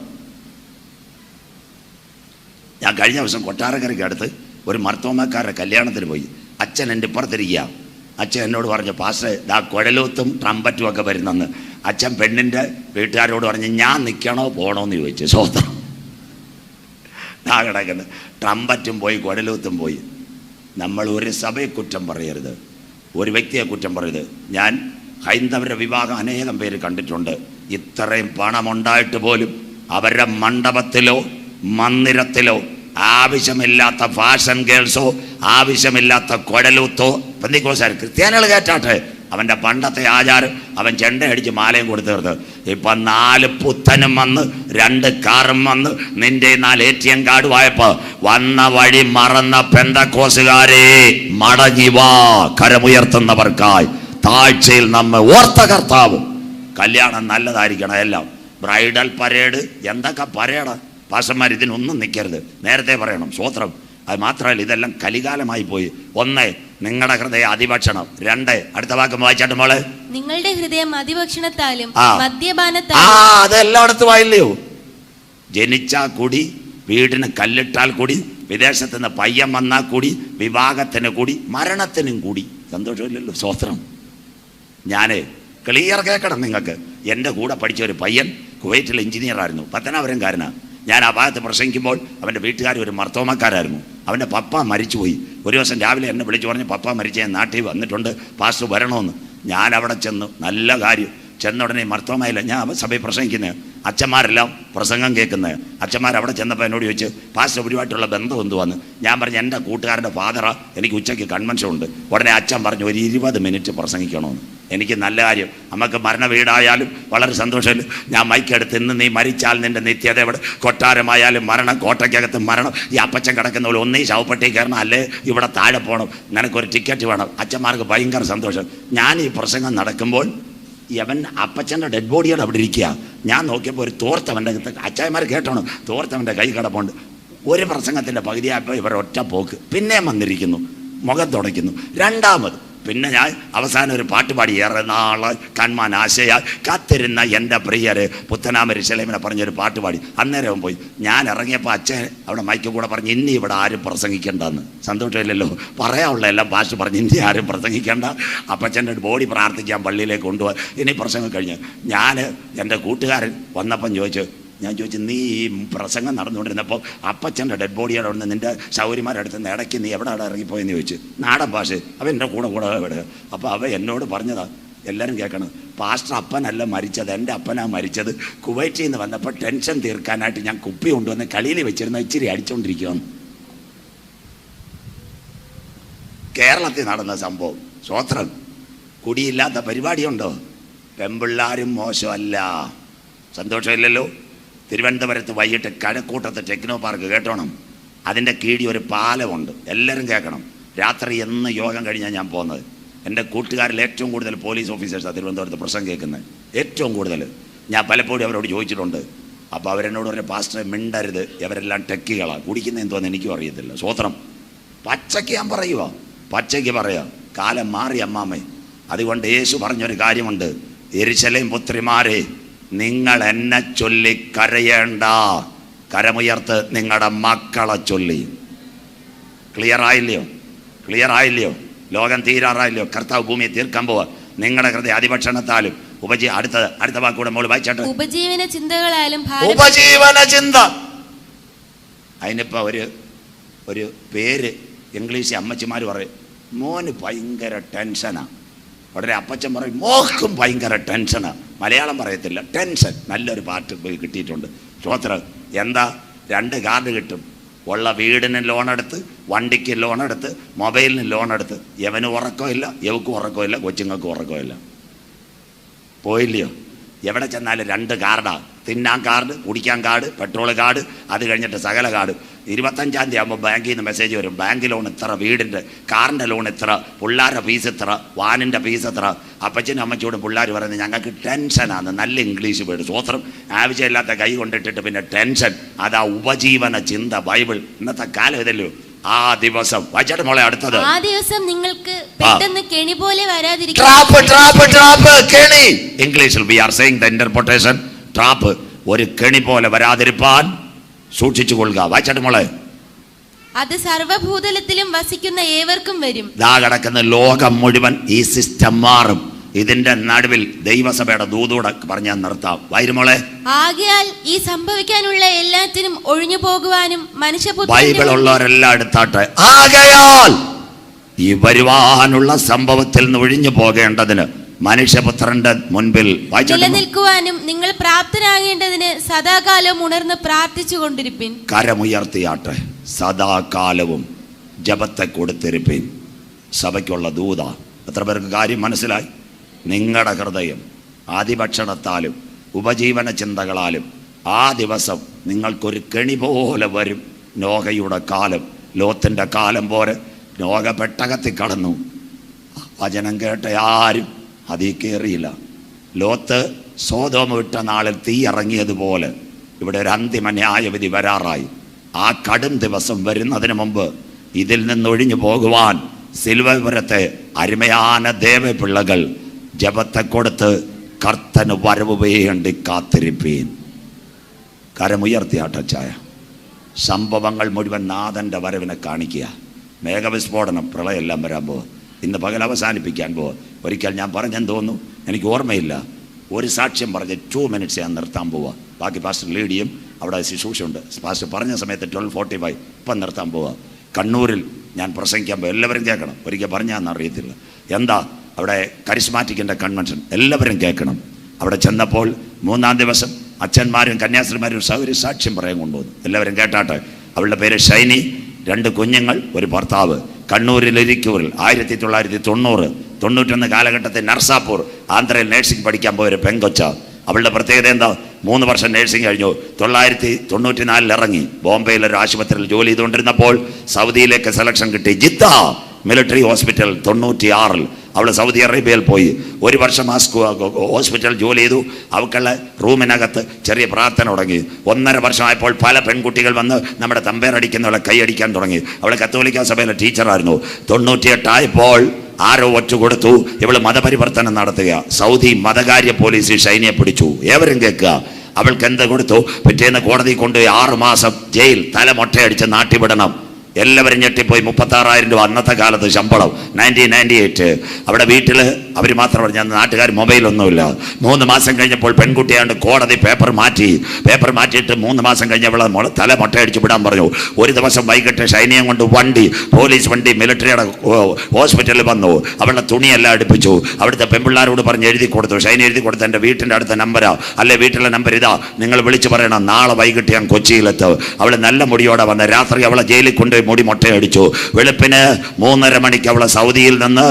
ഞാൻ കഴിഞ്ഞ ദിവസം കൊട്ടാരക്കരയ്ക്ക് അടുത്ത് ഒരു മർത്തോമക്കാരുടെ കല്യാണത്തിന് പോയി. അച്ഛൻ എൻ്റെ ഇപ്പുറത്തിരിക്കുക. അച്ഛൻ എന്നോട് പറഞ്ഞു, പാസ്റ്റർ ദാ കുഴലൂത്തും ട്രംപറ്റും ഒക്കെ വരുന്നെന്ന്. അച്ഛൻ പെണ്ണിൻ്റെ വീട്ടുകാരോട് പറഞ്ഞ് ഞാൻ നിൽക്കണോ പോകണോ എന്ന് ചോദിച്ചു. സ്വോത്രം. ആ കിടക്കുന്നത് ട്രംപറ്റും പോയി, കുഴലൂത്തും പോയി. നമ്മൾ ഒരു സഭയെ കുറ്റം പറയരുത്, ഒരു വ്യക്തിയെ കുറ്റം പറയരുത്. ഞാൻ ഹൈന്ദവരുടെ വിവാഹം അനേകം പേര് കണ്ടിട്ടുണ്ട്. ഇത്രയും പണമുണ്ടായിട്ട് പോലും അവരുടെ മണ്ഡപത്തിലോ മന്ദിരത്തിലോ ആവശ്യമില്ലാത്ത ഫാഷൻ ഗേൾസോ ആവശ്യമില്ലാത്ത കുഴലൂത്തോ. പെന്തിക്കോസുകാർ ക്രിസ്ത്യാനികൾ കേട്ടാട്ടെ, അവൻ്റെ പണ്ടത്തെ ആചാരം അവൻ ചെണ്ടയടിച്ച് മാലയും കൊടുത്തു തീർത്ത്. ഇപ്പം 4 പുത്തനും വന്ന് 2 കാറും വന്ന് നിന്റെ 4 ATM കാർഡ് വായപ്പോ വന്ന വഴി മറന്ന പെന്തക്കോസുകാരെ മടങ്ങി വാ. കരമുയർത്തുന്നവർക്കായി താഴ്ചയിൽ നമ്മെ ഓർത്ത കർത്താവ്. കല്യാണം നല്ലതായിരിക്കണം. എല്ലാം ബ്രൈഡൽ പരേഡ്, എന്തൊക്കെ പരേഡ്. പാസ്റ്റർമാർ ഇതിനൊന്നും നിൽക്കരുത്, നേരത്തെ പറയണം. സ്വോത്രം. അത് മാത്രമല്ല, ഇതെല്ലാം കലികാലമായി പോയി. 1 നിങ്ങളുടെ ഹൃദയം അതിഭക്ഷണം. 2 അടുത്ത വാക്ക് വായിച്ചാട്ട് മോളെ. നിങ്ങളുടെ ഹൃദയം അതിഭക്ഷണത്താലും മദ്യപാനത്താലും. അതെല്ലായിടത്തും ആയില്ലയോ? ജനിച്ചാൽ കൂടി, വീടിന് കല്ലിട്ടാൽ കൂടി, വിദേശത്ത് നിന്ന് പയ്യൻ വന്നാൽ കൂടി, വിവാഹത്തിന് കൂടി, മരണത്തിനും കൂടി. സന്തോഷമില്ലല്ലോ. സ്വോത്രം. ഞാൻ ക്ലിയർ കേൾക്കണം നിങ്ങൾക്ക്. എൻ്റെ കൂടെ പഠിച്ച ഒരു പയ്യൻ കുവൈറ്റിൽ എഞ്ചിനീയറായിരുന്നു, പത്തനാപുരംകാരനാണ്. ഞാൻ ആ ഭാഗത്ത് പ്രസംഗിക്കുമ്പോൾ അവൻ്റെ വീട്ടുകാർ ഒരു മർത്തോമക്കാരായിരുന്നു. അവൻ്റെ പപ്പ മരിച്ചുപോയി. ഒരു ദിവസം രാവിലെ എന്നെ വിളിച്ചു പറഞ്ഞ് പപ്പ മരിച്ച ഞാൻ നാട്ടിൽ വന്നിട്ടുണ്ട്, പാസ്റ്റർ വരണമെന്ന്. ഞാൻ അവിടെ ചെന്നു. നല്ല കാര്യം. ചെന്ന ഉടനെ മർത്തോമയില്ല, ഞാൻ സഭയിൽ പ്രസംഗിക്കുന്നത്. അച്ഛന്മാരെല്ലാം പ്രസംഗം കേൾക്കുന്നത്. അച്ഛന്മാർ അവിടെ ചെന്നപ്പോൾ എന്നോട് ചോദിച്ചു, പാസ്റ്റർ ഒരുപായിട്ടുള്ള ബന്ധം എന്തുവാന്ന്. ഞാൻ പറഞ്ഞു, എൻ്റെ കൂട്ടുകാരൻ്റെ ഫാദറാ, എനിക്ക് ഉച്ചയ്ക്ക് കൺവെൻഷൻ ഉണ്ട്. ഉടനെ അച്ഛൻ പറഞ്ഞു, ഒരു 20 മിനിറ്റ് പ്രസംഗിക്കണമെന്ന്. എനിക്ക് നല്ല കാര്യം. നമുക്ക് മരണ വീടായാലും വളരെ സന്തോഷമില്ല. ഞാൻ മൈക്കെടുത്ത് ഇന്ന് നീ മരിച്ചാൽ നിൻ്റെ നിത്യത എവിടെ? കൊട്ടാരമായാലും മരണം, കോട്ടയ്ക്കകത്ത് മരണം. ഈ അപ്പച്ചൻ കിടക്കുന്ന പോലെ ഒന്നേ ശവപ്പെട്ടി കയറണം, അല്ലേ ഇവിടെ താഴെ പോകണം, നിനക്കൊരു ടിക്കറ്റ് വേണം. അച്ഛന്മാർക്ക് ഭയങ്കര സന്തോഷം. ഞാൻ ഈ പ്രസംഗം നടക്കുമ്പോൾ അവൻ അപ്പച്ചൻ്റെ ഡെഡ് ബോഡിയോട് അവിടെ ഇരിക്കുക. ഞാൻ നോക്കിയപ്പോൾ ഒരു തോർത്തവൻ്റെ അച്ചായന്മാർ കേട്ടോണം, തോർത്തവൻ്റെ കൈ കിടപ്പുണ്ട്. ഒരു പ്രസംഗത്തിൻ്റെ പകുതിയായപ്പോൾ ഇവർ ഒറ്റ പോക്ക്. പിന്നെയും വന്നിരിക്കുന്നു, മുഖം തുടയ്ക്കുന്നു. രണ്ടാമത് പിന്നെ ഞാൻ അവസാനം ഒരു പാട്ട് പാടി, ഏറെ നാള് കൺമാൻ ആശയാൽ കാത്തിരുന്ന എൻ്റെ പ്രിയര് പുത്തനാമ യെരൂശലേമിനെ പറഞ്ഞൊരു പാട്ട് പാടി. അന്നേരം പോയി. ഞാൻ ഇറങ്ങിയപ്പോൾ അച്ഛൻ അവിടെ മൈക്ക് കൂടെ പറഞ്ഞ് ഇനി ഇവിടെ ആരും പ്രസംഗിക്കേണ്ടെന്ന്. സന്തോഷമില്ലല്ലോ, പറയാനുള്ള എല്ലാം പാസ്റ്റ് പറഞ്ഞ് ഇനി ആരും പ്രസംഗിക്കേണ്ട, അപ്പച്ചൻ്റെ ബോഡി പ്രാർത്ഥിക്കാൻ പള്ളിയിലേക്ക് കൊണ്ടുപോകാൻ, ഇനി പ്രസംഗം കഴിഞ്ഞ്. ഞാൻ എൻ്റെ കൂട്ടുകാരൻ വന്നപ്പം ഞാൻ ചോദിച്ചു നീ ഈ പ്രസംഗം നടന്നുകൊണ്ടിരുന്നപ്പോൾ അപ്പച്ചൻ്റെ ഡെഡ് ബോഡിയുടെ അവിടെ നിന്ന് നിൻ്റെ ശൗരിമാരടുത്ത് നിന്ന് ഇടയ്ക്ക് നീ എവിടെ ഇറങ്ങിപ്പോയെന്ന് ചോദിച്ചു. നാടൻ ഭാഷ. അവൻ എൻ്റെ കൂടെ വിടുക. അപ്പോൾ അവ എന്നോട് പറഞ്ഞതാ, എല്ലാവരും കേൾക്കണം, പാസ്റ്റർ അപ്പനല്ല മരിച്ചത്, എൻ്റെ അപ്പനാ മരിച്ചത്. കുവൈറ്റിൽ നിന്ന് വന്നപ്പോൾ ടെൻഷൻ തീർക്കാനായിട്ട് ഞാൻ കുപ്പി കൊണ്ടുവന്ന് കളിയിൽ വെച്ചിരുന്ന ഇച്ചിരി അടിച്ചുകൊണ്ടിരിക്കുകയാണ്. കേരളത്തിൽ നടന്ന സംഭവം. സ്വോത്രം. കുടിയില്ലാത്ത പരിപാടിയുണ്ടോ? പെമ്പിള്ളാരും മോശമല്ല. സന്തോഷമില്ലല്ലോ. തിരുവനന്തപുരത്ത് വൈകിട്ട് കഴക്കൂട്ടത്ത് ടെക്നോ പാർക്ക് കേട്ടോണം, അതിൻ്റെ കീഴിൽ ഒരു പാലമുണ്ട്. എല്ലാവരും കേൾക്കണം. രാത്രി എന്ന് യോഗം കഴിഞ്ഞാൽ ഞാൻ പോകുന്നത്. എൻ്റെ കൂട്ടുകാരിൽ ഏറ്റവും കൂടുതൽ പോലീസ് ഓഫീസേഴ്സാണ് തിരുവനന്തപുരത്ത് പ്രസംഗം കേൾക്കുന്നത്. ഏറ്റവും കൂടുതൽ. ഞാൻ പലപ്പോഴും അവരോട് ചോദിച്ചിട്ടുണ്ട്. അപ്പോൾ അവരെന്നോട് പറഞ്ഞ പാസ്റ്ററെ മിണ്ടരുത്, ഇവരെല്ലാം ടെക്കികളാണ്, കുടിക്കുന്നതെന്ന് തോന്നുന്നു എനിക്കും അറിയത്തില്ല. സ്വോത്രം. പച്ചയ്ക്ക് ഞാൻ പറയുക, പച്ചയ്ക്ക് പറയാം. കാലം മാറി അമ്മാമ്മേ. അതുകൊണ്ട് യേശു പറഞ്ഞൊരു കാര്യമുണ്ട്, യെരൂശലേം പുത്രിമാരെ, നിങ്ങൾ എന്നെ ചൊല്ലി കരയേണ്ട, കരമുയർത്ത് നിങ്ങളുടെ മക്കളെ ചൊല്ലി. ക്ലിയർ ആയില്ലയോ? ലോകം തീരാറായില്ലയോ? കർത്താവ് ഭൂമിയെ തീർക്കാൻ പോവാ. നിങ്ങളുടെ ഹൃദയ അതിഭക്ഷണത്താലും അടുത്ത വാക്കൂടെ മോള് വായിച്ചാട്ട്, ഉപജീവന ചിന്തകളാലും. ഉപജീവന ചിന്ത. അതിനിപ്പോ ഒരു പേര് ഇംഗ്ലീഷ് അമ്മച്ചിമാർ പറയും, മോന് ഭയങ്കര ടെൻഷനാ. ഉടനെ അപ്പച്ചൻ പറയും മോക്കും ഭയങ്കര ടെൻഷനാ. മലയാളം പറയത്തില്ല, ടെൻഷൻ. നല്ലൊരു പാട്ട് കിട്ടിയിട്ടുണ്ട്. സ്തോത്രം. എന്താ? 2 കാർഡ് കിട്ടും. ഉള്ള വീടിന് ലോണെടുത്ത്, വണ്ടിക്ക് ലോണെടുത്ത്, മൊബൈലിന് ലോണെടുത്ത്. യവന് ഉറക്കമില്ല, യവക്കും ഉറക്കമില്ല, കൊച്ചുങ്ങൾക്കും ഉറക്കമില്ല. പോയില്ലയോ? എവിടെ ചെന്നാലും 2 കാർഡാ. തിന്നാൻ കാർഡ്, കുടിക്കാൻ കാർഡ്, പെട്രോൾ കാർഡ്, അത് കഴിഞ്ഞിട്ട് സകല കാർഡ്. 25-ാം തീയതി ആകുമ്പോൾ ബാങ്കിൽ നിന്ന് മെസ്സേജ് വരും, ബാങ്ക് ലോൺ ഇത്ര, വീടിൻ്റെ കാറിൻ്റെ ലോൺ ഇത്ര, പിള്ളേരുടെ ഫീസ് ഇത്ര, വാനിൻ്റെ ഫീസ് ഇത്ര. അപ്പച്ചനും അമ്മച്ചോടും പിള്ളേർ പറയുന്നത് ഞങ്ങൾക്ക് ടെൻഷനാണ്. നല്ല ഇംഗ്ലീഷ് വേർഡ്. സ്വോത്രം. ആവശ്യമില്ലാത്ത കൈ കൊണ്ടിട്ടിട്ട് പിന്നെ ടെൻഷൻ. അതാ ഉപജീവന ചിന്ത. ബൈബിൾ ഇന്നത്തെ കാലം ഇതല്ലോ. ആ ദിവസം വായിച്ചാട്ട് മോളെ അടുത്തത്. ആ ദിവസം നിങ്ങൾക്ക് പെട്ടെന്ന് കെണി പോലെ വരാതിരിക്കും. കെണി. ഇംഗ്ലീഷിൽ we are saying the interpretation. Trap. ഒരു കെണി പോലെ വരാതിരിപ്പാൻ സൂക്ഷിച്ചു കൊള്ളുക. വായിച്ചാട്ട് മോളെ. അത് സർവ്വഭൂതലത്തിലും വസിക്കുന്ന ഏവർക്കും വരും. ദാ കിടക്കുന്ന ലോകം മുഴുവൻ ഈ സിസ്റ്റം മാറും. ഇതിന്റെ നടുവിൽ ദൈവസഭയുടെ ദൂതൂടെ പറഞ്ഞാൽ നിർത്താം. വൈരുമോളെ. ആകയാൽ ഈ സംഭവിക്കാനുള്ള എല്ലാത്തിനും ഒഴിഞ്ഞു പോകുവാനും മനുഷ്യപുത്രൻ. ബൈബിൾ ഉള്ളവരെല്ലാം എടുത്താട്ടെ. ആകയാൽ ഈ വരുവാനുള്ള സംഭവത്തിൽ നിന്ന് ഒഴിഞ്ഞു പോകേണ്ടതിന് മനുഷ്യപുത്രന്റെ മുൻപിൽ നിലനിൽക്കുവാനും നിങ്ങൾ പ്രാപ്തരാകേണ്ടതിന് സദാകാലം ഉണർന്ന് പ്രാർത്ഥിച്ചു കൊണ്ടിരിപ്പിൻ. കരമുയർത്തിയാട്ടെ. സദാകാലവും ജപത്തെ കൊടുത്തിരിപ്പിൻ. സഭയ്ക്കുള്ള ദൂത. എത്ര പേർക്ക് കാര്യം മനസ്സിലായി? നിങ്ങളുടെ ഹൃദയം ആദിഭക്ഷണത്താലും ഉപജീവന ചിന്തകളാലും ആ ദിവസം നിങ്ങൾക്കൊരു കെണി പോലെ വരും. നോഹയുടെ കാലം, ലോത്തിൻ്റെ കാലം പോലെ. നോഹ പെട്ടകത്തിൽ കടന്നു. വചനം കേട്ട ആരും അതിൽ കയറിയില്ല. ലോത്ത് സോദോം വിട്ട നാളിൽ തീ ഇറങ്ങിയതുപോലെ ഇവിടെ ഒരു അന്തിമ ന്യായവിധി വരാറായി. ആ കടും ദിവസം വരുന്നതിന് മുമ്പ് ഇതിൽ നിന്നൊഴിഞ്ഞു പോകുവാൻ സിൽവപുരത്തെ അരുമയാന ദേവപിള്ളകൾ ജപത്തെ കൊടുത്ത് കർത്തന് വരവ് വേണ്ടി കാത്തിരിപ്പീൻ. കരമുയർത്തിയാട്ടച്ചായ. സംഭവങ്ങൾ മുഴുവൻ നാഥൻ്റെ വരവിനെ കാണിക്കുക. മേഘവിസ്ഫോടനം, പ്രളയമെല്ലാം വരാൻ പോവുക. ഇന്ന് പകൽ അവസാനിപ്പിക്കാൻ പോവുക. ഒരിക്കൽ ഞാൻ പറഞ്ഞെന്ന് തോന്നുന്നു, എനിക്ക് ഓർമ്മയില്ല, ഒരു സാക്ഷ്യം പറഞ്ഞ് 2 മിനിറ്റ്സ് ഞാൻ നിർത്താൻ പോവുക. ബാക്കി പാസ്റ്റർ ലീഡിയും അവിടെ ശുശ്രൂഷയുണ്ട്. പാസ്റ്റർ പറഞ്ഞ സമയത്ത് 12:45 ഇപ്പം നിർത്താൻ പോവുക. കണ്ണൂരിൽ ഞാൻ പ്രസംഗിക്കാൻ പോയി. എല്ലാവരും കേൾക്കണം. ഒരിക്കൽ പറഞ്ഞാന്ന് അറിയത്തില്ല. എന്താ അവിടെ കരിസ്മാറ്റിക്കിൻ്റെ കൺവെൻഷൻ. എല്ലാവരും കേൾക്കണം. അവിടെ ചെന്നപ്പോൾ 3-ാം ദിവസം അച്ഛന്മാരും കന്യാസ്ത്രീമാരും ഒരു സാക്ഷ്യം പറയാൻ കൊണ്ടുവന്നു. എല്ലാവരും കേട്ടാട്ടെ. അവളുടെ പേര് ഷൈനി. 2 കുഞ്ഞുങ്ങൾ, ഒരു ഭർത്താവ്. കണ്ണൂരിൽ ഇരിക്കൂരിൽ 1990-91 കാലഘട്ടത്തിൽ നർസാപൂർ ആന്ധ്രയിൽ നേഴ്സിംഗ് പഠിക്കാൻ പോയൊരു പെങ്കൊച്ച. അവളുടെ പ്രത്യേകത എന്താ? 3 വർഷം നേഴ്സിംഗ് കഴിഞ്ഞു. 1994 ഇറങ്ങി. ബോംബെയിലൊരു ആശുപത്രിയിൽ ജോലി ചെയ്തുകൊണ്ടിരുന്നപ്പോൾ സൗദിയിലേക്ക് സെലക്ഷൻ കിട്ടി. ജിദ്ദ മിലിറ്ററി ഹോസ്പിറ്റൽ 96-ൽ അവൾ സൗദി അറേബ്യയിൽ പോയി. 1 വർഷം ആ ഹോസ്പിറ്റൽ ജോലി ചെയ്തു. അവൾക്കുള്ള റൂമിനകത്ത് ചെറിയ പ്രാർത്ഥന തുടങ്ങി. 1.5 വർഷമായപ്പോൾ പല പെൺകുട്ടികൾ വന്ന് നമ്മുടെ തമ്പേറടിക്കുന്നവളെ കൈയടിക്കാൻ തുടങ്ങി. അവൾ കത്തോലിക്ക സഭയിലെ ടീച്ചറായിരുന്നു. 98 ആയപ്പോൾ ആരോ ഒറ്റ കൊടുത്തു. ഇവള് മതപരിവർത്തനം നടത്തുക. സൗദി മതകാര്യ പോലീസ് ഷൈനിയെ പിടിച്ചു. ഏവരും കേൾക്കുക. അവൾക്ക് എന്ത് കൊടുത്തു? പിറ്റേന്ന് കോടതി കൊണ്ടുപോയി 6 മാസം ജയിൽ, തല മൊട്ടയടിച്ച് നാട്ടി വിടണം. എല്ലാവരും ഞെട്ടിപ്പോയി. 36,000 രൂപ അന്നത്തെ കാലത്ത് ശമ്പളം, 1998. അവിടെ വീട്ടിൽ അവർ മാത്രം പറഞ്ഞു, നാട്ടുകാർ മൊബൈലൊന്നുമില്ല. 3 മാസം കഴിഞ്ഞപ്പോൾ പെൺകുട്ടിയാണ്ട് കോടതി പേപ്പർ മാറ്റിയിട്ട് 3 മാസം കഴിഞ്ഞ് അവളെ തല മൊട്ടയടിച്ച് വിടാൻ പറഞ്ഞു. ഒരു ദിവസം വൈകിട്ട് ഷൈനിയെ കൊണ്ട് പോലീസ് വണ്ടി മിലിറ്ററിയുടെ ഹോസ്പിറ്റലിൽ വന്നു. അവളുടെ തുണിയെല്ലാം അടുപ്പിച്ചു. അവിടുത്തെ പെൺപിള്ളാരോട് പറഞ്ഞ് എഴുതി കൊടുത്തു. ഷൈനി എഴുതി കൊടുത്ത് എൻ്റെ വീട്ടിൻ്റെ അടുത്ത നമ്പരാ, അല്ലെ വീട്ടിലെ നമ്പർ ഇതാ, നിങ്ങൾ വിളിച്ച് പറയണം, നാളെ വൈകിട്ട് ഞാൻ കൊച്ചിയിലെത്തും. അവൾ നല്ല മുടിയോടെ വന്ന് രാത്രി അവളെ ജയിലിൽ കൊണ്ട് മുടി മൊട്ടയടിച്ചു. വെളുപ്പിന് 3:30 മണിക്ക് അവളെ സൗദിയിൽ നിന്ന്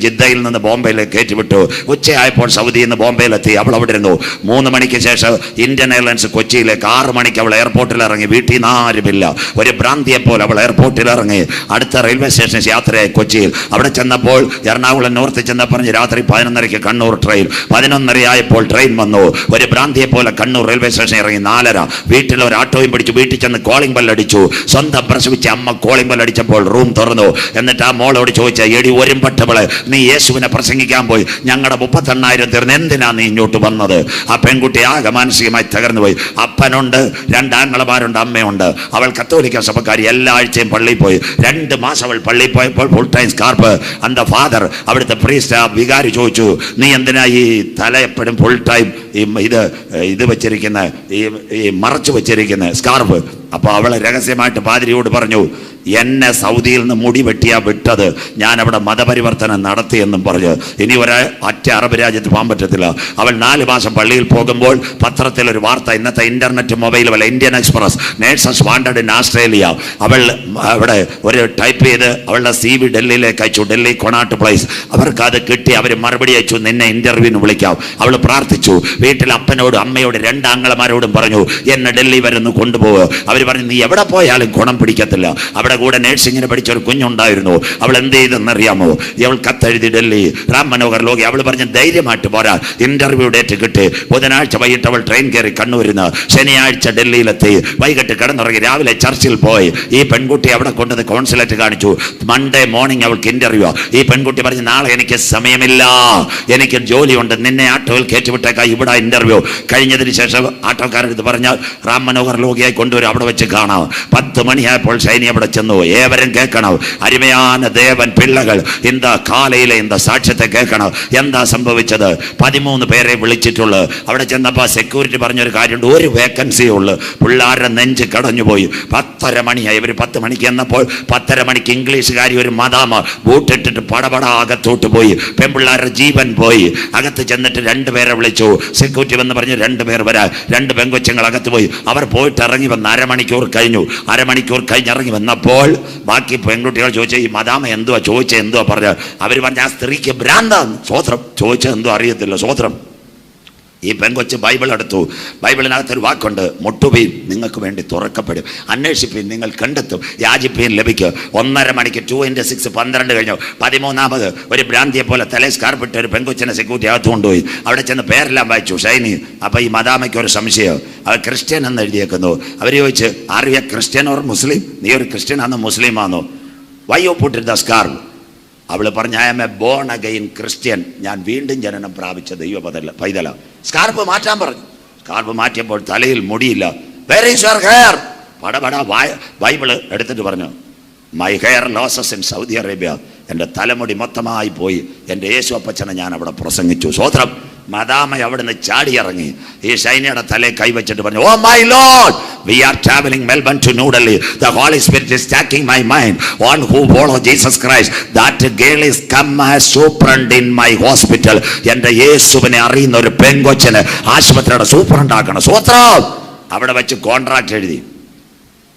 ജിദ്ദയിൽ നിന്ന് ബോംബെയിലേക്ക് കയറ്റിവിട്ടു. ഉച്ചയായപ്പോൾ സൗദിയിൽ നിന്ന് ബോംബെയിലെത്തി. അവൾ അവിടെ ഇരുന്നു. 3 മണിക്ക് ശേഷം ഇന്ത്യൻ എയർലൈൻസ് കൊച്ചിയിലേക്ക്. 6 മണിക്ക് അവൾ എയർപോർട്ടിൽ ഇറങ്ങി. വീട്ടിൽ നിന്ന് ആരുമില്ല. ഒരു ഭ്രാന്തിയെപ്പോലെ അവൾ എയർപോർട്ടിൽ ഇറങ്ങി. അടുത്ത റെയിൽവേ സ്റ്റേഷൻ യാത്രയായി കൊച്ചിയിൽ. അവിടെ ചെന്നപ്പോൾ എറണാകുളം നോർത്ത് ചെന്നപ്പോൾ പറഞ്ഞ് രാത്രി 11:30 കണ്ണൂർ ട്രെയിൻ. 11:30 ആയപ്പോൾ ട്രെയിൻ വന്നു. ഒരു ഭ്രാന്തിയെപ്പോലെ കണ്ണൂർ റെയിൽവേ സ്റ്റേഷൻ ഇറങ്ങി. 4:30 വീട്ടിൽ ഒരു ആട്ടോയും പിടിച്ചു. വീട്ടിൽ ചെന്ന് കോളിംഗ് ബെല്ലടിച്ചു. സ്വന്തം പ്രസവിച്ച അമ്മ കോളിംഗ് ബെല്ലടിച്ചപ്പോൾ റൂം തുറന്നു. എന്നിട്ട് ആ മോളോട് ചോദിച്ച, എടി ഒരുമ്പട്ടവളെ, നീ യേശുവിനെ പ്രസംഗിക്കാൻ പോയി, ഞങ്ങളുടെ 38,000 തീർന്ന് എന്തിനാ നീ ഇങ്ങോട്ട് വന്നത്? ആ പെൺകുട്ടി ആകെ മാനസികമായി തകർന്നു പോയി. അപ്പനുണ്ട്, 2 ആങ്ങളമാരുണ്ട്, അമ്മയുണ്ട്. അവൾ കത്തോലിക്ക സഭക്കാരി. എല്ലാ ആഴ്ചയും പള്ളിയിൽ പോയി. 2 മാസം അവൾ പള്ളിയിൽ പോയപ്പോൾ ഫുൾ ടൈം സ്കാർപ്പ്. അന്ത ഫാദർ, അവിടുത്തെ പ്രീസ്റ്റ്, വികാരി ചോദിച്ചു, നീ എന്തിനാ ഈ തല എപ്പോഴും ഫുൾ ടൈം ഇത് വെച്ചിരിക്കുന്ന ഈ മറച്ചു വെച്ചിരിക്കുന്ന സ്കാർഫ്? അപ്പോൾ അവൾ രഹസ്യമായിട്ട് പാതിരിയോട് പറഞ്ഞു, എന്നെ സൗദിയിൽ നിന്ന് മുടി വെട്ടിയാ വിട്ടത്, ഞാൻ അവിടെ മതപരിവർത്തനം നടത്തിയെന്നും പറഞ്ഞു. ഇനി ഒറ്റ അറബ് രാജ്യത്ത് പോകാൻ പറ്റത്തില്ല. അവൾ 4 മാസം പള്ളിയിൽ പോകുമ്പോൾ പത്രത്തിൽ ഒരു വാർത്ത, ഇന്നത്തെ ഇന്റർനെറ്റ് മൊബൈൽ വല്ല Indian express, nurses wanted in Australia. അവൾ അവിടെ ഒരു ടൈപ്പ് ചെയ്ത് അവളുടെ CV ഡൽഹിയിലേക്ക് അയച്ചു. Delhi Connaught place. അവർക്ക് അത് കിട്ടി. അവർ മറുപടി അയച്ചു, നിന്നെ ഇന്റർവ്യൂവിന് വിളിക്കാം. അവൾ പ്രാർത്ഥിച്ചു. വീട്ടിൽ അപ്പനോടും അമ്മയോടും 2 ആങ്ങളമാരോടും പറഞ്ഞു, എന്നെ ഡൽഹി വരുന്നു കൊണ്ടുപോകുക. അവർ പറഞ്ഞു, നീ എവിടെ പോയാലും ഗുണം പിടിക്കത്തില്ല. അവിടെ കൂടെ നേഴ്സിങ്ങിന് പഠിച്ചൊരു കുഞ്ഞുണ്ടായിരുന്നു. അവൾ എന്ത് ചെയ്തെന്നറിയാമോ? അവൾ കത്തെഴുതി ഡൽഹി, റാം മനോഹർ ലോകി. അവൾ പറഞ്ഞ് ധൈര്യമായിട്ട് പോരാ, ഇന്റർവ്യൂ ഡേറ്റ് കിട്ടി. ബുധനാഴ്ച വൈകിട്ട് അവൾ ട്രെയിൻ കയറി കണ്ണൂരിന്ന്. ശനിയാഴ്ച ഡൽഹിയിലെത്തി. വൈകിട്ട് കിടന്നിറങ്ങി. രാവിലെ ചർച്ചിൽ പോയി. ഈ പെൺകുട്ടി അവിടെ കൊണ്ടത് കോൺസുലേറ്റ് കാണിച്ചു. മൺഡേ മോർണിംഗ് അവൾക്ക് ഇന്റർവ്യൂ. ഈ പെൺകുട്ടി പറഞ്ഞു, നാളെ എനിക്ക് സമയമില്ല, എനിക്ക് ജോലിയുണ്ട്, നിന്നെ ആട്ടോയിൽ കയറ്റിവിട്ടേക്കാ, ഇവിടെ ഇന്റർവ്യൂ. കഴിഞ്ഞതിന് ശേഷം ആട്ടോക്കാരെടുത്ത് പറഞ്ഞാൽ റാം മനോഹർ ലോകിയായി കൊണ്ടുവരും, അവിടെ വെച്ച് കാണാം. 10 മണിയായപ്പോൾ ഷൈനി അവിടെ ചെന്നു. ഏവരും കേൾക്കണം. അരുമயான ദേവൻ പിള്ളകൾ இந்த കാലയിലെ இந்த സാക്ഷ്യത്തെ കേൾക്കണം. എന്താ സംഭവിച്ചത്? 13 പേരെ വിളിച്ചിട്ടുള്ളു. അവിടെ ചെന്നപ്പോൾ സെക്യൂരിറ്റി പറഞ്ഞൊരു കാര്യമുണ്ട്, ഒരു വേക്കൻസിയേ ഉള്ളു. പിള്ളേരുടെ നെഞ്ച് കടഞ്ഞുപോയി. 10:30 മണിയായി. ഇവർ 10 മണിക്ക് എന്നപ്പോൾ 10:30 മണിക്ക് ഇംഗ്ലീഷുകാരി ഒരു മദാമ ബൂട്ടിട്ടിട്ട് പടപട അകത്തോട്ട് പോയി. പെൺപിള്ളേരുടെ ജീവൻ പോയി. അകത്ത് ചെന്നിട്ട് 2 പേരെ വിളിച്ചു. സെക്യൂരിറ്റി വന്ന് പറഞ്ഞു, 2 പേർ വരാൻ. 2 പെങ്കൊച്ചുങ്ങൾ അകത്ത് പോയി. അവർ പോയിട്ട് ഇറങ്ങി വന്ന് അരമണിക്കൂർ കഴിഞ്ഞു. അരമണിക്കൂർ കഴിഞ്ഞിറങ്ങി വന്നപ്പോൾ ബാക്കി പെൺകുട്ടികൾ ചോദിച്ചു, ഈ മദാമ എന്തുവാ ചോദിച്ചത്, എന്തുവാ പറഞ്ഞത്? അവർ പറഞ്ഞ, ആ സ്ത്രീക്ക് ഭ്രാന്താണ്. സ്വോത്രം. ചോദിച്ചത് എന്തോ അറിയത്തില്ല. സ്വോത്രം. ഈ പെങ്കൊച്ച് ബൈബിൾ എടുത്തു. ബൈബിളിനകത്തൊരു വാക്കുണ്ട്, മുട്ടുവീൻ നിങ്ങൾക്ക് വേണ്ടി തുറക്കപ്പെടും, അന്വേഷിപ്പീൻ നിങ്ങൾ കണ്ടെത്തും, യാചിപ്പീൻ ലഭിക്കും. 1:30 മണിക്ക് 2 into 6 12 കഴിഞ്ഞു. 13ാമത് ഒരു ഭ്രാന്തിയെ പോലെ തലേ സ്കാർപ്പിട്ട് ഒരു പെങ്കൊച്ചിനെ സെക്യൂരിറ്റി അകത്ത് കൊണ്ടുപോയി. അവിടെ ചെന്ന് പേരെല്ലാം വായിച്ചു ഷൈനി. അപ്പോൾ ഈ മദാമയ്ക്ക് ഒരു സംശയം, അവർ ക്രിസ്ത്യൻ എന്ന് എഴുതിയേക്കുന്നു. അവർ ചോദിച്ച്, are you a Christian or Muslim? നീ ഒരു ക്രിസ്ത്യൻ ആണോ മുസ്ലിം ആണോ? Why you put the scarf? അവൾ പറഞ്ഞു, I am a born again Christian, ഞാൻ വീണ്ടും ജനനം പ്രാപിച്ച ദൈവ പൈതല. സ്കാർഫ് മാറ്റാൻ പറഞ്ഞു. സ്കാർഫ് മാറ്റിയപ്പോൾ തലയിൽ മുടിയില്ല. Where is your hair? പടപട ബൈബിള് എടുത്തിട്ട് പറഞ്ഞു, my hair losses in Saudi Arabia. എൻ്റെ തലമുടി മൊത്തമായി പോയി. എൻ്റെ യേശു അപ്പച്ചനെ ഞാൻ അവിടെ പ്രസംഗിച്ചു. സ്വോത്രം. മദാമ അവിടുന്ന് ചാടിയിറങ്ങി. ഈ ഷൈനയുടെ തലയിൽ കൈവച്ചിട്ട് പറഞ്ഞു, oh my lord, we are traveling Melbourne to New Delhi. The Holy Spirit is taking my mind. One who follow Jesus Christ. That girl is come as superintendent in my hospital. എൻ്റെ യേശുവിനെ അറിയുന്ന ഒരു പെങ്കൊച്ചിന് ആശുപത്രിയുടെ സൂപ്രണ്ട് ആക്കണം. സ്വോത്രം. അവിടെ വെച്ച് കോൺട്രാക്ട് എഴുതി.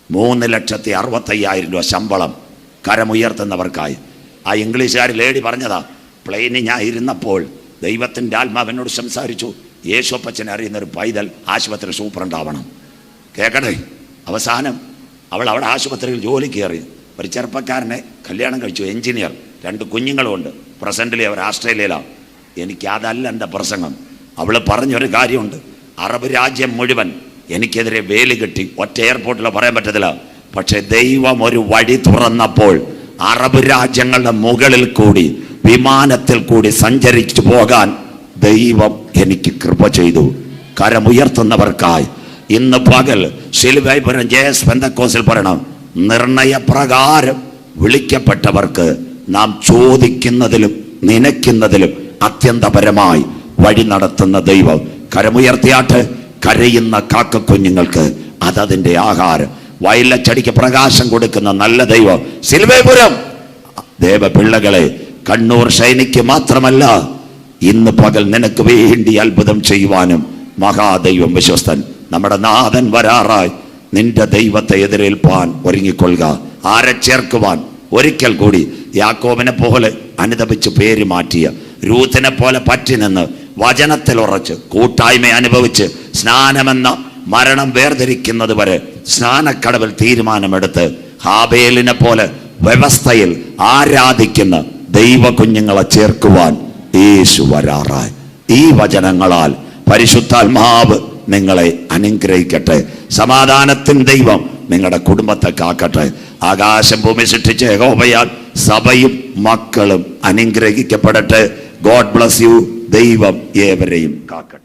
3,65,000 രൂപ ശമ്പളം കരമുയർത്തുന്നവർക്കായി. ആ ഇംഗ്ലീഷുകാർ ലേഡി പറഞ്ഞതാ, പ്ലെയിനിൽ ഞാൻ ഇരുന്നപ്പോൾ ദൈവത്തിൻ്റെ ആത്മാവിനോട് സംസാരിച്ചു, യേശുപ്പച്ചനെ അറിയുന്നൊരു പൈതൽ ആശുപത്രി സൂപ്രണ്ടാവണം. കേൾക്കണേ. അവസാനം അവൾ അവിടെ ആശുപത്രിയിൽ ജോലി കയറി. ഒരു ചെറുപ്പക്കാരനെ കല്യാണം കഴിച്ചു, എഞ്ചിനീയർ, 2 കുഞ്ഞുങ്ങളുമുണ്ട്. പ്രസൻ്റിലി അവർ ആസ്ട്രേലിയയിലാണ്. എനിക്കതല്ല എൻ്റെ പ്രസംഗം. അവൾ പറഞ്ഞൊരു കാര്യമുണ്ട്, അറബ് രാജ്യം മുഴുവൻ എനിക്കെതിരെ വേലി കെട്ടി. ഒറ്റ എയർപോർട്ടിൽ പറയാൻ പറ്റത്തില്ല. പക്ഷെ ദൈവം ഒരു വഴി തുറന്നപ്പോൾ അറബ് രാജ്യങ്ങളുടെ മുകളിൽ കൂടി വിമാനത്തിൽ കൂടി സഞ്ചരിച്ചു പോകാൻ ദൈവം എനിക്ക് കൃപ ചെയ്തു. കരമുയർത്തുന്നവർക്കായി ഇന്ന് പകൽ ശിലുവൈപുരം ജയസ് പെന്തക്കോസിൽ പറയണം, നിർണയപ്രകാരം വിളിക്കപ്പെട്ടവർക്ക് നാം ചോദിക്കുന്നതിലും നനയ്ക്കുന്നതിലും അത്യന്തപരമായി വഴി നടത്തുന്ന ദൈവം. കരമുയർത്തിയാട്ട്. കരയുന്ന കാക്കക്കുഞ്ഞുങ്ങൾക്ക് അതതിൻ്റെ ആഹാരം. വയലച്ചടിക്ക് പ്രകാശം കൊടുക്കുന്ന നല്ല ദൈവം. ശിലുവൈപുരം ദേവപിള്ളകളെ, കണ്ണൂർ ഷൈനിക്ക് മാത്രമല്ല, ഇന്ന് പകൽ നിനക്ക് വേണ്ടി അത്ഭുതം ചെയ്യുവാനും മഹാദൈവം വിശ്വസ്തൻ. നമ്മുടെ നാഥൻ വരാറായി. നിന്റെ ദൈവത്തെ എതിരേൽപ്പാൻ ഒരുങ്ങിക്കൊള്ളുക. ആരെ ചേർക്കുവാൻ? ഒരിക്കൽ കൂടി യാക്കോബിനെ പോലെ അനുതപിച്ച് പേര് മാറ്റിയ, രൂത്തിനെ പോലെ പറ്റി നിന്ന് വചനത്തിൽ ഉറച്ച് കൂട്ടായ്മ അനുഭവിച്ച് സ്നാനമെന്ന മരണം വേർതിരിക്കുന്നത് വരെ സ്നാനക്കടവിൽ തീരുമാനമെടുത്ത് ഹാബേലിനെ പോലെ വ്യവസ്ഥയിൽ ആരാധിക്കുന്ന ദൈവ കുഞ്ഞുങ്ങളെ ചേർക്കുവാൻ യേശു വരാറായി. ഈ വചനങ്ങളാൽ പരിശുദ്ധാത്മാവ് നിങ്ങളെ അനുഗ്രഹിക്കട്ടെ. സമാധാനത്തിൻ ദൈവം നിങ്ങളുടെ കുടുംബത്തെ കാക്കട്ടെ. ആകാശം ഭൂമി സൃഷ്ടിച്ച യഹോവയാൽ സഭയും മക്കളും അനുഗ്രഹിക്കപ്പെടട്ടെ. God bless you. ദൈവം ഏവരെയും കാക്കട്ടെ.